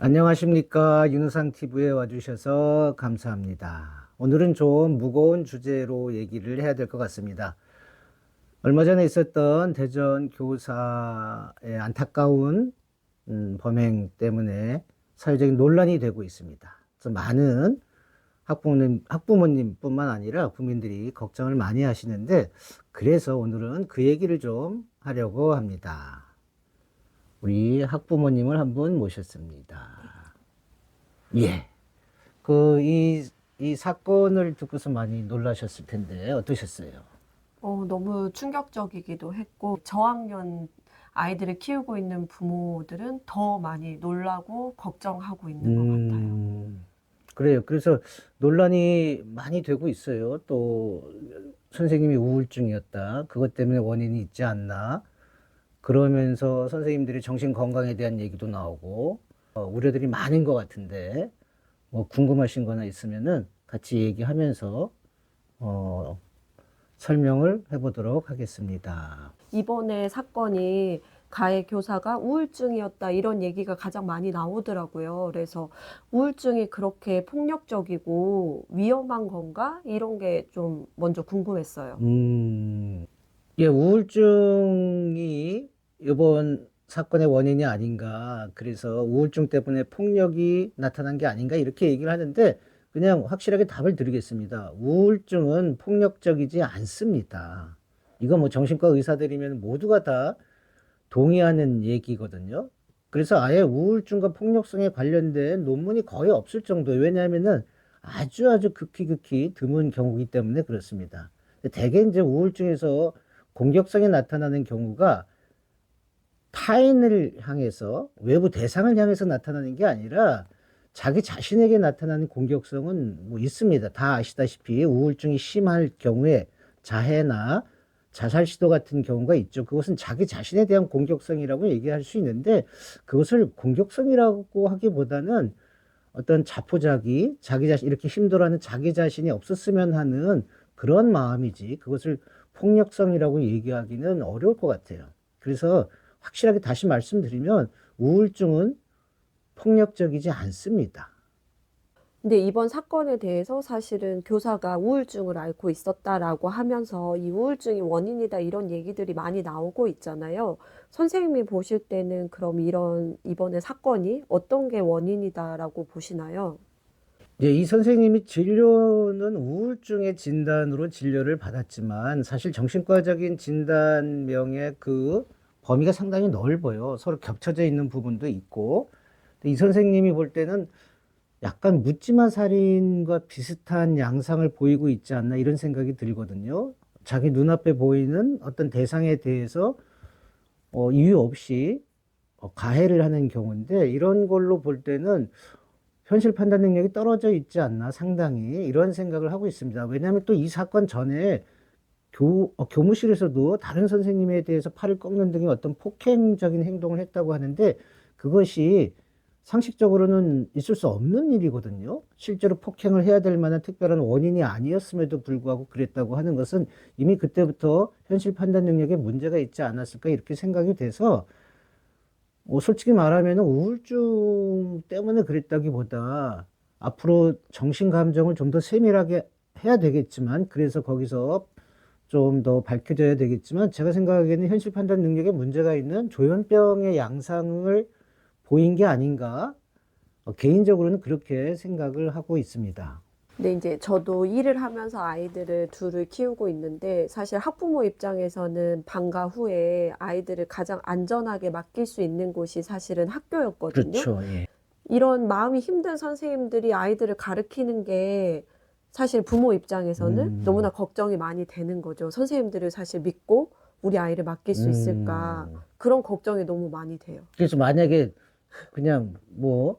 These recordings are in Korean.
안녕하십니까. 윤우상 TV에 와주셔서 감사합니다. 오늘은 좀 무거운 주제로 얘기를 해야 될 것 같습니다. 얼마 전에 있었던 대전 교사의 안타까운 범행 때문에 사회적인 논란이 되고 있습니다. 그래서 많은 학부모님뿐만 아니라 국민들이 걱정을 많이 하시는데, 그래서 오늘은 그 얘기를 좀 하려고 합니다. 우리 학부모님을 한 분 모셨습니다. 예. 이 사건을 듣고서 많이 놀라셨을 텐데, 어떠셨어요? 너무 충격적이기도 했고, 저학년 아이들을 키우고 있는 부모들은 더 많이 놀라고 걱정하고 있는 것 같아요. 그래요. 그래서 논란이 많이 되고 있어요. 또, 선생님이 우울증이었다. 그것 때문에 원인이 있지 않나. 그러면서 선생님들이 정신 건강에 대한 얘기도 나오고, 우려들이 많은 것 같은데, 뭐 궁금하신 거나 있으면은 같이 얘기하면서, 어, 설명을 해보도록 하겠습니다. 이번에 사건이 가해 교사가 우울증이었다 이런 얘기가 가장 많이 나오더라고요. 그래서 우울증이 그렇게 폭력적이고 위험한 건가? 이런 게 좀 먼저 궁금했어요. 음, 예, 우울증이 이번 사건의 원인이 아닌가. 그래서 우울증 때문에 폭력이 나타난 게 아닌가. 이렇게 얘기를 하는데, 그냥 확실하게 답을 드리겠습니다. 우울증은 폭력적이지 않습니다. 이거 뭐 정신과 의사들이면 모두가 다 동의하는 얘기거든요. 그래서 아예 우울증과 폭력성에 관련된 논문이 거의 없을 정도예요. 왜냐하면은 아주 극히 드문 경우이기 때문에 그렇습니다. 대개 이제 우울증에서 공격성이 나타나는 경우가 타인을 향해서, 외부 대상을 향해서 나타나는 게 아니라 자기 자신에게 나타나는 공격성은 뭐 있습니다. 다 아시다시피 우울증이 심할 경우에 자해나 자살 시도 같은 경우가 있죠. 그것은 자기 자신에 대한 공격성이라고 얘기할 수 있는데, 그것을 공격성이라고 하기보다는 어떤 자포자기, 자기 자신, 이렇게 힘들어하는 자기 자신이 없었으면 하는 그런 마음이지, 그것을 폭력성이라고 얘기하기는 어려울 것 같아요. 그래서 확실하게 다시 말씀드리면, 우울증은 폭력적이지 않습니다. 근데 이번 사건에 대해서 사실은 교사가 우울증을 앓고 있었다라고 하면서 이 우울증이 원인이다 이런 얘기들이 많이 나오고 있잖아요. 선생님이 보실 때는 그럼 이번에 사건이 어떤 게 원인이다라고 보시나요? 이 선생님이 진료는 우울증의 진단으로 진료를 받았지만, 사실 정신과적인 진단명의 그 범위가 상당히 넓어요. 서로 겹쳐져 있는 부분도 있고. 근데 이 선생님이 볼 때는 약간 묻지마 살인과 비슷한 양상을 보이고 있지 않나, 이런 생각이 들거든요. 자기 눈앞에 보이는 어떤 대상에 대해서 이유 없이 가해를 하는 경우인데, 이런 걸로 볼 때는 현실 판단 능력이 떨어져 있지 않나, 상당히 이런 생각을 하고 있습니다. 왜냐하면 또 이 사건 전에 교무실에서도 다른 선생님에 대해서 팔을 꺾는 등의 어떤 폭행적인 행동을 했다고 하는데, 그것이 상식적으로는 있을 수 없는 일이거든요. 실제로 폭행을 해야 될 만한 특별한 원인이 아니었음에도 불구하고 그랬다고 하는 것은 이미 그때부터 현실 판단 능력에 문제가 있지 않았을까, 이렇게 생각이 돼서, 솔직히 말하면 우울증 때문에 그랬다기보다 앞으로 정신 감정을 좀 더 세밀하게 해야 되겠지만, 그래서 거기서 좀 더 밝혀져야 되겠지만, 제가 생각하기에는 현실 판단 능력에 문제가 있는 조현병의 양상을 보인 게 아닌가, 개인적으로는 그렇게 생각을 하고 있습니다. 근데 이제 저도 일을 하면서 아이들을 둘을 키우고 있는데 사실 학부모 입장에서는 방과 후에 아이들을 가장 안전하게 맡길 수 있는 곳이 사실은 학교였거든요. 그렇죠. 예. 이런 마음이 힘든 선생님들이 아이들을 가르치는 게 사실 부모 입장에서는 음, 너무나 걱정이 많이 되는 거죠. 선생님들을 사실 믿고 우리 아이를 맡길 수 있을까? 음. 그런 걱정이 너무 많이 돼요. 그래서 만약에 그냥 뭐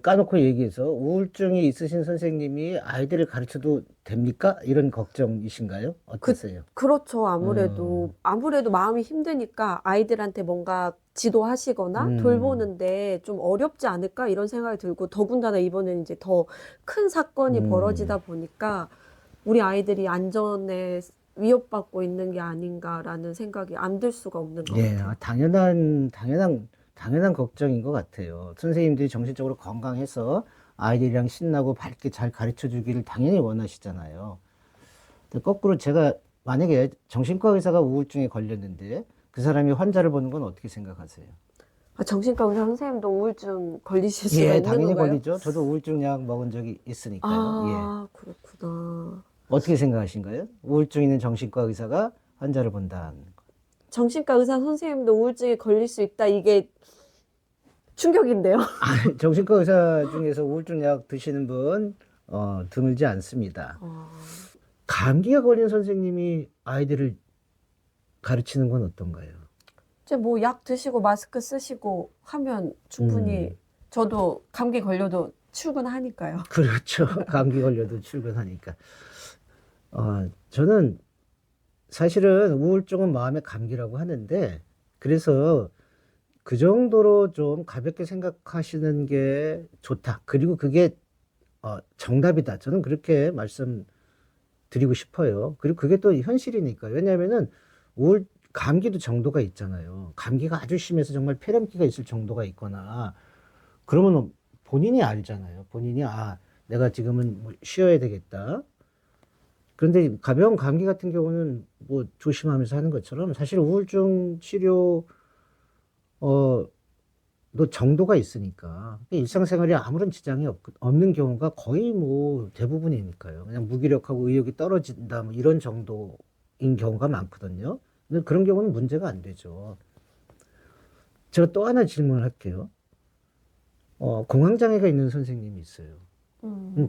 까놓고 얘기해서 우울증이 있으신 선생님이 아이들을 가르쳐도 됩니까? 이런 걱정이신가요? 그, 어떠세요? 그렇죠. 어, 아무래도 마음이 힘드니까 아이들한테 뭔가 지도하시거나 음, 돌보는데 좀 어렵지 않을까 이런 생각이 들고 더군다나 이번엔 이제 더 큰 사건이 음, 벌어지다 보니까 우리 아이들이 안전에 위협받고 있는 게 아닌가라는 생각이 안 들 수가 없는 것 예, 같아요. 당연한 걱정인 것 같아요. 선생님들이 정신적으로 건강해서 아이들이랑 신나고 밝게 잘 가르쳐 주기를 당연히 원하시잖아요. 근데 거꾸로 제가 만약에 정신과 의사가 우울증에 걸렸는데 그 사람이 환자를 보는 건 어떻게 생각하세요? 아, 정신과 의사 선생님도 우울증 걸리실 수가 예, 있는 당연히 건가요? 걸리죠. 저도 우울증 약 먹은 적이 있으니까요. 예. 아, 그렇구나. 어떻게 생각하신가요? 우울증 있는 정신과 의사가 환자를 본다. 정신과 의사 선생님도 우울증에 걸릴 수 있다. 이게 충격인데요. 정신과 의사 중에서 우울증 약 드시는 분 드물지 않습니다. 아, 감기가 걸린 선생님이 아이들을 가르치는 건 어떤가요? 이제 뭐 약 드시고 마스크 쓰시고 하면 충분히 저도 감기 걸려도 출근하니까요. 그렇죠. 감기 걸려도 출근하니까. 저는 사실은 우울증은 마음의 감기라고 하는데, 그래서 그 정도로 좀 가볍게 생각하시는 게 좋다. 그리고 그게 정답이다. 저는 그렇게 말씀드리고 싶어요. 그리고 그게 또 현실이니까요. 왜냐하면은 감기도 정도가 있잖아요. 감기가 아주 심해서 정말 폐렴기가 있을 정도가 있거나 그러면 본인이 알잖아요. 본인이 내가 지금은 뭐 쉬어야 되겠다. 그런데 가벼운 감기 같은 경우는 뭐 조심하면서 하는 것처럼 사실 우울증 치료 도 정도가 있으니까 일상생활에 아무런 지장이 없는 경우가 거의 뭐 대부분이니까요. 그냥 무기력하고 의욕이 떨어진다 뭐 이런 정도인 경우가 많거든요. 근데 그런 경우는 문제가 안 되죠. 제가 또 하나 질문을 할게요. 공황장애가 있는 선생님이 있어요.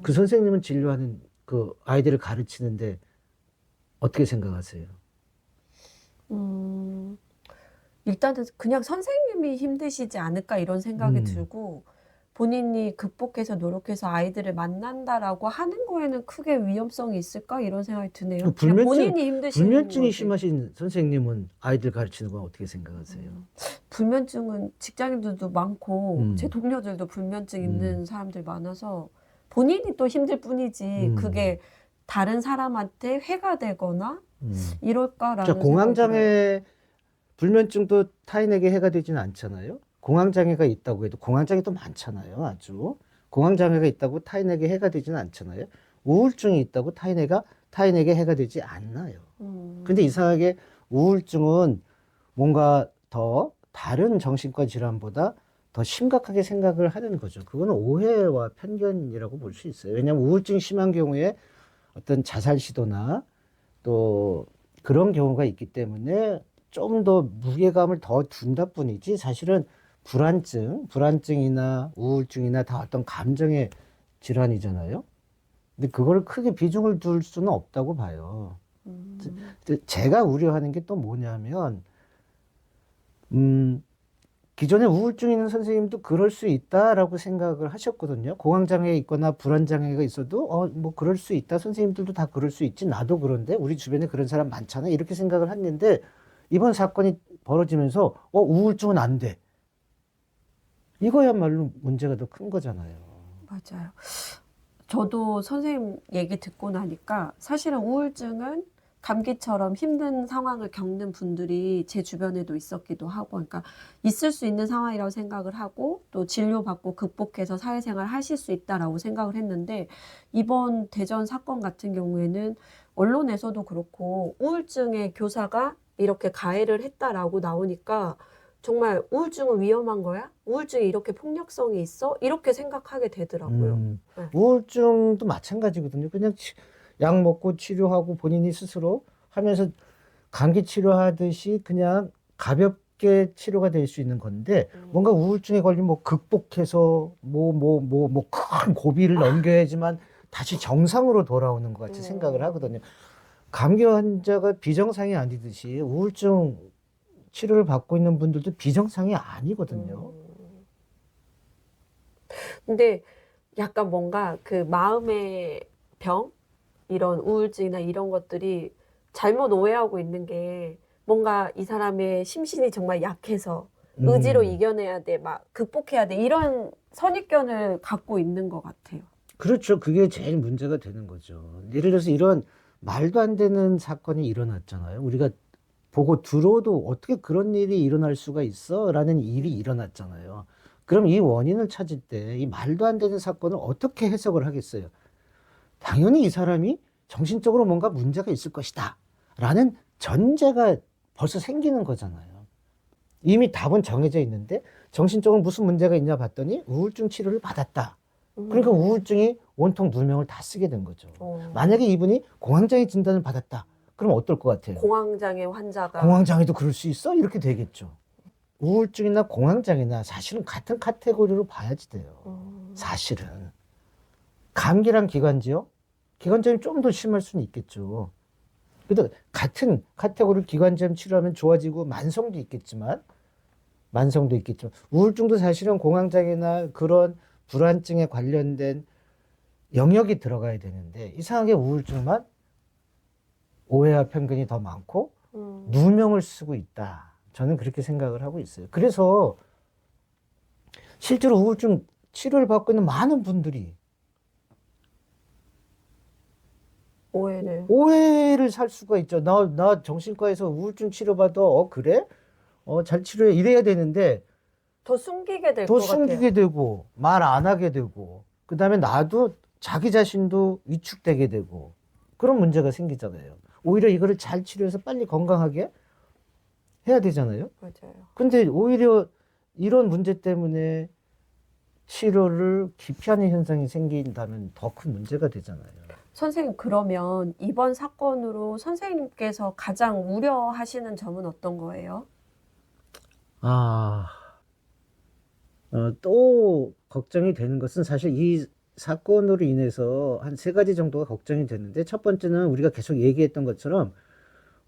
그 선생님은 진료하는 그 아이들을 가르치는데 어떻게 생각하세요? 음, 일단은 그냥 선생님이 힘드시지 않을까 이런 생각이 들고 본인이 극복해서 노력해서 아이들을 만난다라고 하는 거에는 크게 위험성이 있을까 이런 생각이 드네요. 그냥 본인이 힘드신 불면증이 거지. 심하신 선생님은 아이들 가르치는 건 어떻게 생각하세요? 불면증은 직장인들도 많고 제 동료들도 불면증 있는 사람들 많아서 본인이 또 힘들 뿐이지 그게 다른 사람한테 해가 되거나 이럴까라는 자, 생각이 들어요. 공황장애, 불면증도 타인에게 해가 되지는 않잖아요. 공황장애가 있다고 해도 공황장애도 많잖아요. 아주 공황장애가 있다고 타인에게 해가 되지는 않잖아요. 우울증이 있다고 타인에게 해가 되지 않나요. 근데 이상하게 우울증은 뭔가 더 다른 정신과 질환보다 더 심각하게 생각을 하는 거죠. 그거는 오해와 편견이라고 볼 수 있어요. 왜냐하면 우울증이 심한 경우에 어떤 자살 시도나 또 그런 경우가 있기 때문에 좀 더 무게감을 더 둔다 뿐이지 사실은 불안증이나 우울증이나 다 어떤 감정의 질환이잖아요. 근데 그걸 크게 비중을 둘 수는 없다고 봐요. 제가 우려하는 게 또 뭐냐면, 기존에 우울증 있는 선생님도 그럴 수 있다라고 생각을 하셨거든요. 공황장애 있거나 불안장애가 있어도, 뭐 그럴 수 있다. 선생님들도 다 그럴 수 있지. 나도 그런데 우리 주변에 그런 사람 많잖아. 이렇게 생각을 했는데, 이번 사건이 벌어지면서, 우울증은 안 돼. 이거야말로 문제가 더 큰 거잖아요. 맞아요. 저도 선생님 얘기 듣고 나니까 사실은 우울증은 감기처럼 힘든 상황을 겪는 분들이 제 주변에도 있었기도 하고, 그러니까 있을 수 있는 상황이라고 생각을 하고 또 진료받고 극복해서 사회생활 하실 수 있다라고 생각을 했는데 이번 대전 사건 같은 경우에는 언론에서도 그렇고 우울증의 교사가 이렇게 가해를 했다라고 나오니까 정말 우울증은 위험한 거야? 우울증이 이렇게 폭력성이 있어? 이렇게 생각하게 되더라고요. 네. 우울증도 마찬가지거든요. 그냥 약 먹고 치료하고 본인이 스스로 하면서 감기 치료하듯이 그냥 가볍게 치료가 될 수 있는 건데 뭔가 우울증에 걸리면 뭐 극복해서 큰 고비를 넘겨야지만 다시 정상으로 돌아오는 것 같이 생각을 하거든요. 감기 환자가 비정상이 아니듯이 우울증 치료를 받고 있는 분들도 비정상이 아니거든요. 근데 약간 뭔가 그 마음의 병? 이런 우울증이나 이런 것들이 잘못 오해하고 있는 게 뭔가 이 사람의 심신이 정말 약해서 의지로 이겨내야 돼, 막 극복해야 돼, 이런 선입견을 갖고 있는 것 같아요. 그렇죠. 그게 제일 문제가 되는 거죠. 예를 들어서 이런 말도 안 되는 사건이 일어났잖아요. 우리가 보고 들어도 어떻게 그런 일이 일어날 수가 있어? 라는 일이 일어났잖아요. 그럼 이 원인을 찾을 때 이 말도 안 되는 사건을 어떻게 해석을 하겠어요? 당연히 이 사람이 정신적으로 뭔가 문제가 있을 것이다. 라는 전제가 벌써 생기는 거잖아요. 이미 답은 정해져 있는데 정신적으로 무슨 문제가 있냐 봤더니 우울증 치료를 받았다. 그러니까 우울증이 온통 누명을 다 쓰게 된 거죠. 만약에 이분이 공황장애 진단을 받았다. 그럼 어떨 것 같아요? 공황장애 환자가 공황장애도 그럴 수 있어? 이렇게 되겠죠. 우울증이나 공황장애나 사실은 같은 카테고리로 봐야지 돼요. 사실은. 감기랑 기관지요? 기관지염이 좀 더 심할 수는 있겠죠. 그래도 같은 카테고리 기관지염 치료하면 좋아지고 만성도 있겠지만 우울증도 사실은 공황장애나 그런 불안증에 관련된 영역이 들어가야 되는데 이상하게 우울증만 오해와 편견이 더 많고 누명을 쓰고 있다. 저는 그렇게 생각을 하고 있어요. 그래서 실제로 우울증 치료를 받고 있는 많은 분들이 오해를 살 수가 있죠. 나 정신과에서 우울증 치료받아. 그래? 잘 치료해. 이래야 되는데 더 숨기게 될 더 것 같아요. 숨기게 되고 말 안 하게 되고 그다음에 나도 자기 자신도 위축되게 되고 그런 문제가 생기잖아요. 오히려 이거를 잘 치료해서 빨리 건강하게 해야 되잖아요. 맞아요. 근데 오히려 이런 문제 때문에 치료를 기피하는 현상이 생긴다면 더 큰 문제가 되잖아요. 선생님, 그러면 이번 사건으로 선생님께서 가장 우려하시는 점은 어떤 거예요? 또 걱정이 되는 것은 사실 이 사건으로 인해서 한 세 가지 정도가 걱정이 되는데 첫 번째는 우리가 계속 얘기했던 것처럼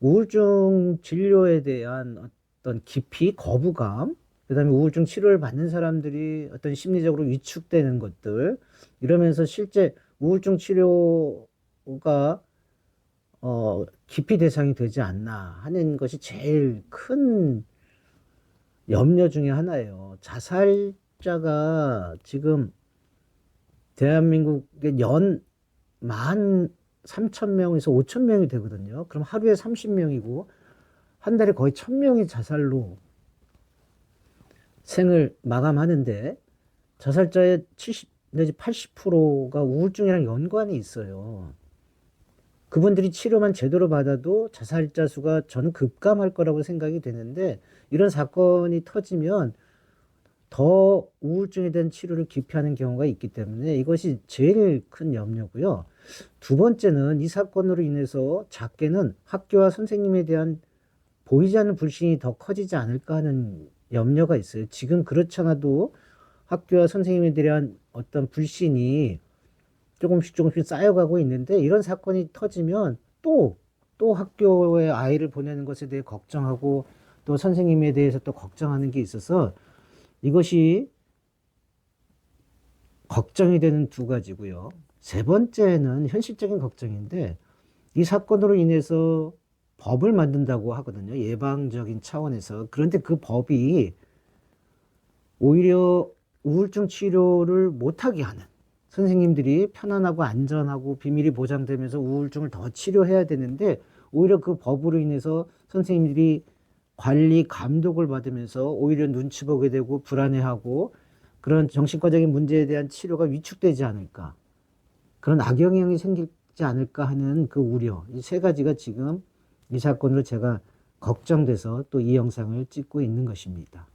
우울증 진료에 대한 어떤 기피, 거부감, 그다음에 우울증 치료를 받는 사람들이 어떤 심리적으로 위축되는 것들 이러면서 실제 우울증 치료가 기피 대상이 되지 않나 하는 것이 제일 큰 염려 중에 하나예요. 자살자가 지금 대한민국에 연 13,000명에서 5,000명이 되거든요. 그럼 하루에 30명이고 한 달에 거의 1,000명이 자살로 생을 마감하는데 자살자의 70 내지 80%가 우울증이랑 연관이 있어요. 그분들이 치료만 제대로 받아도 자살자 수가 저는 급감할 거라고 생각이 되는데 이런 사건이 터지면 더 우울증에 대한 치료를 기피하는 경우가 있기 때문에 이것이 제일 큰 염려고요. 두 번째는 이 사건으로 인해서 작게는 학교와 선생님에 대한 보이지 않는 불신이 더 커지지 않을까 하는 염려가 있어요. 지금 그렇잖아도 학교와 선생님에 대한 어떤 불신이 조금씩 쌓여가고 있는데 이런 사건이 터지면 또 학교에 아이를 보내는 것에 대해 걱정하고 또 선생님에 대해서 또 걱정하는 게 있어서 이것이 걱정이 되는 두 가지고요. 세 번째는 현실적인 걱정인데 이 사건으로 인해서 법을 만든다고 하거든요. 예방적인 차원에서. 그런데 그 법이 오히려 우울증 치료를 못하게 하는 선생님들이 편안하고 안전하고 비밀이 보장되면서 우울증을 더 치료해야 되는데 오히려 그 법으로 인해서 선생님들이 관리, 감독을 받으면서 오히려 눈치 보게 되고 불안해하고 그런 정신과적인 문제에 대한 치료가 위축되지 않을까. 그런 악영향이 생기지 않을까 하는 그 우려. 이 세 가지가 지금 이 사건으로 제가 걱정돼서 또 이 영상을 찍고 있는 것입니다.